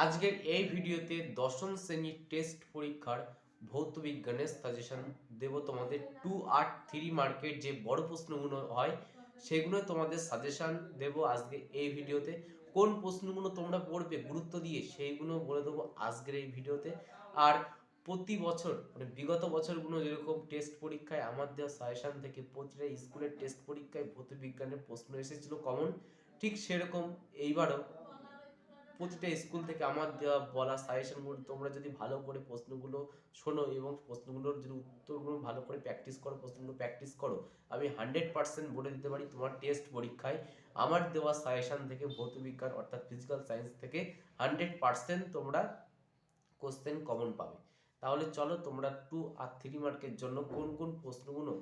আজকের এই ভিডিওতে দশম শ্রেণীর টেস্ট পরীক্ষার ভৌত বিজ্ঞানের সাজেশন দেব তোমাদের 2 আর 3 মার্কের যে বড় প্রশ্নগুলো হয় সেগুলো তোমাদের সাজেশন দেব আজকে এই ভিডিওতে। কোন প্রশ্নগুলো তোমরা পড়বে গুরুত্ব দিয়ে সেইগুলো বলে দেবো আজকের এই ভিডিওতে। আর প্রতি বছর মানে বিগত বছরগুলো যেরকম টেস্ট পরীক্ষায় আমার দেওয়া সাজেশন থেকে প্রতিটা স্কুলের টেস্ট পরীক্ষায় ভৌত বিজ্ঞানের প্রশ্ন এসেছিল কমন, ঠিক সেরকম এইবারও প্রতিটা স্কুল থেকে আমার দেওয়া বলা সাজেশনগুলো তোমরা যদি ভালো করে প্রশ্নগুলো শোনো এবং প্রশ্নগুলোর যদি উত্তরগুলো ভালো করে প্র্যাকটিস করো, প্রশ্নগুলো প্র্যাকটিস করো, আমি 100% বলে দিতে পারি তোমার টেস্ট পরীক্ষায় আমার দেওয়া সাজেশন থেকে ভৌত বিজ্ঞান অর্থাৎ ফিজিক্যাল সায়েন্স থেকে 100% তোমরা কোশ্চেন কমন পাবে। তাহলে চলো তোমরা 2 আর 3 মার্কের জন্য কোন কোন প্রশ্নগুলো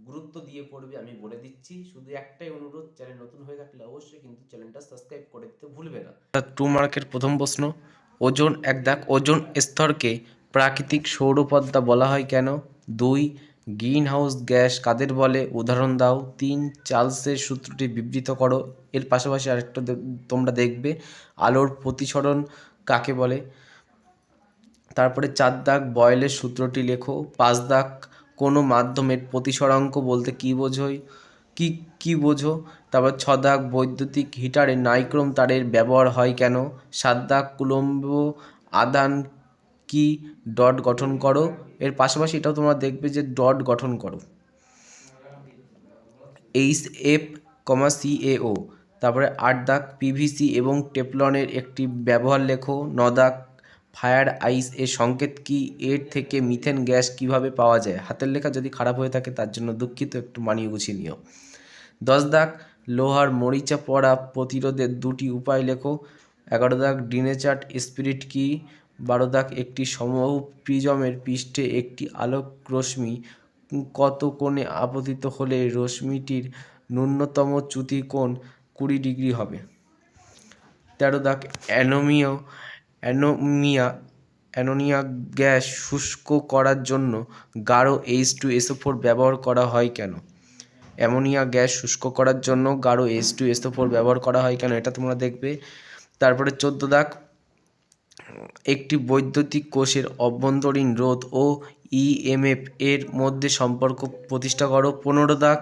গুরুত্ব দিয়ে পড়বে আমি বলে দিচ্ছি। শুধু একটাই অনুরোধ, চ্যানেল নতুন হয়ে থাকলে অবশ্যই কিন্তু চ্যানেলটা সাবস্ক্রাইব করে দিতে ভুলবে না। 2 মার্কের প্রথম প্রশ্ন, ওজোন ওজোন স্তরকে প্রাকৃতিক সৌরপদ্মা বলা হয় কেন? 2 গ্রিন হাউস গ্যাস কাদের বলে, উদাহরণ দাও। 3 চার্লসের সূত্রটি বিবৃত করো। এর পাশাপাশি আরেকটা তোমরা দেখবে, আলোর প্রতিসরণ কাকে বলে। তারপরে 4 বয়েলের সূত্রটি লেখো। 5 কোনো মাধ্যমের প্রতিসরাঙ্ক বলতে কি বোঝোয় কি বোঝো। তারপর 6 বৈদ্যুতিক হিটারে নাইক্রোম তারের ব্যবহার হয় কেন। 7 কুলম্ব আদান কি ডট গঠন করো। এর পাশাপাশি এটাও তোমরা দেখবে যে ডট গঠন করো। HF, CaO। তারপরে 8 পিভিসি এবং টেফলনের একটি ব্যবহার লেখো। 9 ফায়ার আইস এর সংকেত কি। এর থেকে মিথেন গ্যাস কিভাবে পাওয়া যায়। হাতের লেখা যদি খারাপ হয়ে থাকে তার জন্য দুঃখিত, একটু মানিয়ে গুছিয়ে নিও। 10 লোহার মরিচা পড়া প্রতিরোধের 2টি উপায় লেখো। 11 ডিনেচার্ট স্পিরিট কি। 12 একটি সমবাহু প্রিজমের পৃষ্ঠে একটি আলোক রশ্মি কত কোণে আপতিত হলে রশ্মিটির ন্যূনতম চ্যুতি কোণ 20 ডিগ্রি হবে। 13 অ্যামোনিয়া গ্যাস শুষ্ক করার জন্য গাঢ় H2SO4 ব্যবহার করা হয় কেন। অ্যামোনিয়া গ্যাস শুষ্ক করার জন্য গাঢ় H2SO4 ব্যবহার করা হয় কেন, এটা তোমরা দেখবে। তারপরে 14 একটি বৈদ্যুতিক কোষের অভ্যন্তরীণ রোধ ও EMF এর মধ্যে সম্পর্ক প্রতিষ্ঠা করো। 15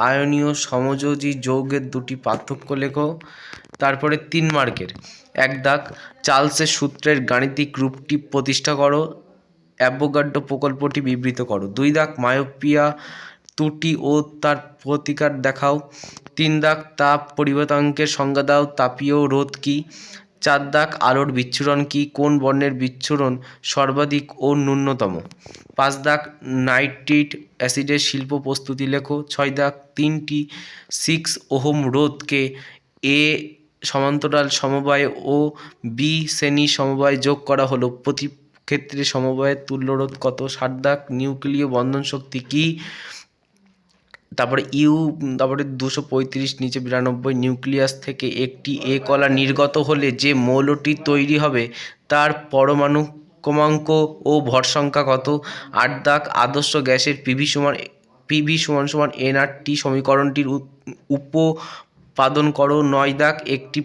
আয়নীয় সমযোজী যৌগের 2টি পার্থক্য লেখো। তারপরে 3 মার্কের 1 চার্লসের সূত্রের গাণিতিক রূপটি প্রতিষ্ঠা করো। অ্যাভোগাড্রো প্রকল্পটি বিবৃত করো। 2 মায়োপিয়া ত্রুটি ও তার প্রতিকার দেখাও। 3 তাপ পরিবর্তনাঙ্কের সংজ্ঞা দাও। তাপীয় রোধ কি। 4 আলোর বিচ্ছুরণ কি। কোন বর্ণের বিচ্ছুরণ সর্বাধিক ও ন্যূনতম। 5 নাইট্রিক অ্যাসিডের শিল্প প্রস্তুতি লেখো। 6 3টি 6 ওহম রোধকে এ সমান্তরাল সমবায় ও বি শ্রেণী সমবায় যোগ করা হলো, প্রতি ক্ষেত্রে সমবায়ের তুল্য রোধ কত। 7 নিউক্লিয় বন্ধন শক্তি কি। তারপরে 235 নিচে 92 নিউক্লিয়াস থেকে একটি এ কলা নির্গত হলে যে মৌলটি তৈরি হবে তার পরমাণু ক্রমাঙ্ক ও ভর সংখ্যা কত। 8 আদর্শ গ্যাসের পিভি সমান nRT সমীকরণটির উপপাদন করো। 9 একটি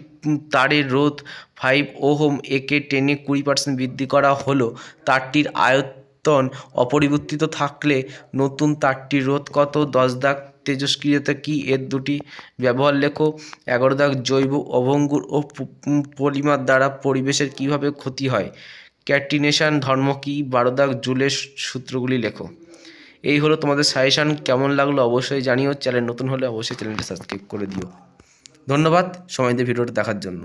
তারের রোধ 5 ওহম, একে টেনে 20% বৃদ্ধি করা হলো, তারটির আয়তন অপরিবর্তিত থাকলে নতুন তারটির রোধ কত। 10 তেজস্ক্রিয়তা কি, এর 2টি ব্যবহার লেখো। 11 জৈব অভঙ্গুর ও পলিমার দ্বারা পরিবেশের কিভাবে ক্ষতি হয়, ক্যাটিনেশন ধর্ম কি। 12 জুলের সূত্রগুলি লেখো। এই হলো তোমাদের সাজেশন। কেমন লাগলো অবশ্যই জানিও। চ্যানেল নতুন হলে অবশ্যই চ্যানেলটা সাবস্ক্রাইব করে দিও। ধন্যবাদ সময় দিয়ে ভিডিওটা দেখার জন্য।